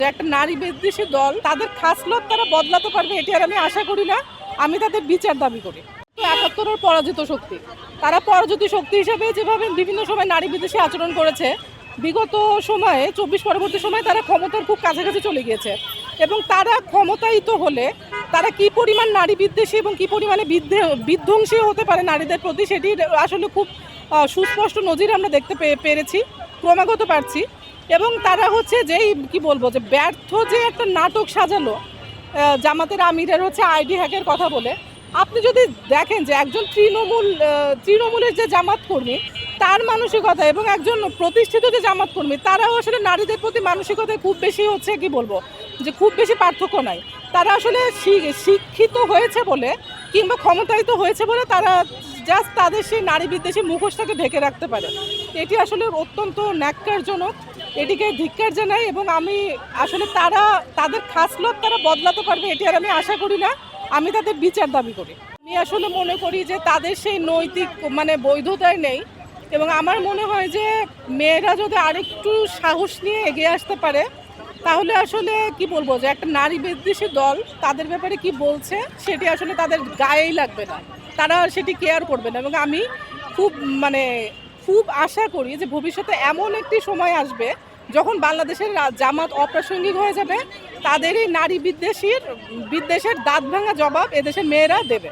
একটা নারী বিদ্বেষী দল তাদের খাসলত তারা বদলাতে পারবে এটি আর আমি আশা করি না। আমি তাদের বিচার দাবি করি। ৭১-এর পরাজিত শক্তি, তারা পরাজিত শক্তি হিসেবে যেভাবে বিভিন্ন সময় নারী বিদ্বেষী আচরণ করেছে, বিগত সময়ে ২৪ পরবর্তী সময়ে তারা ক্ষমতার খুব কাছাকাছি চলে গিয়েছে এবং তারা ক্ষমতায়িত হলে তারা কি পরিমাণ নারী বিদ্বেষী এবং কি পরিমাণে বিধ্বংসী হতে পারে নারীদের প্রতি, সেটি আসলে খুব সুস্পষ্ট নজির আমরা দেখতে পেরেছি, ক্রমাগত পাচ্ছি। এবং তারা হচ্ছে যেই কি বলবো যে ব্যর্থ যে একটা নাটক সাজালো জামাতের আমিরের হচ্ছে আইডি হ্যাকের কথা বলে। আপনি যদি দেখেন যে একজন তৃণমূলের যে জামাত কর্মী তার মানসিকতা এবং একজন প্রতিষ্ঠিত যে জামাত কর্মী তারাও আসলে নারীদের প্রতি মানসিকতায় খুব বেশি হচ্ছে কি বলবো যে খুব বেশি পার্থক্য নাই। তারা আসলে শিক্ষিত হয়েছে বলে কিংবা ক্ষমতায়িত হয়েছে বলে তারা জাস্ট তাদের সেই নারী বিদ্বেষী মুখোশটাকে ঢেকে রাখতে পারে। এটি আসলে অত্যন্ত ন্যাক্কারজনক, এটিকে ধিক্কার জানাই এবং আমি আসলে তাদের খাসলত তারা বদলাতে পারবে এটি আর আমি আশা করি না। আমি তাদের বিচার দাবি করি। আমি আসলে মনে করি যে তাদের সেই নৈতিক বৈধতায় নেই এবং আমার মনে হয় যে মেয়েরা যদি আরেকটু সাহস নিয়ে এগিয়ে আসতে পারে তাহলে আসলে কি বলবো যে একটা নারী বিদ্বেষী দল তাদের ব্যাপারে কি বলছে সেটি আসলে তাদের গায়েই লাগবে না, তারা সেটি কেয়ার করবে না। এবং আমি খুব আশা করি যে ভবিষ্যতে এমন একটি সময় আসবে যখন বাংলাদেশের জামাত অপ্রাসঙ্গিক হয়ে যাবে, তাদের এই নারী বিদ্বেষের দাঁত ভাঙা জবাব এদেশের মেয়েরা দেবে।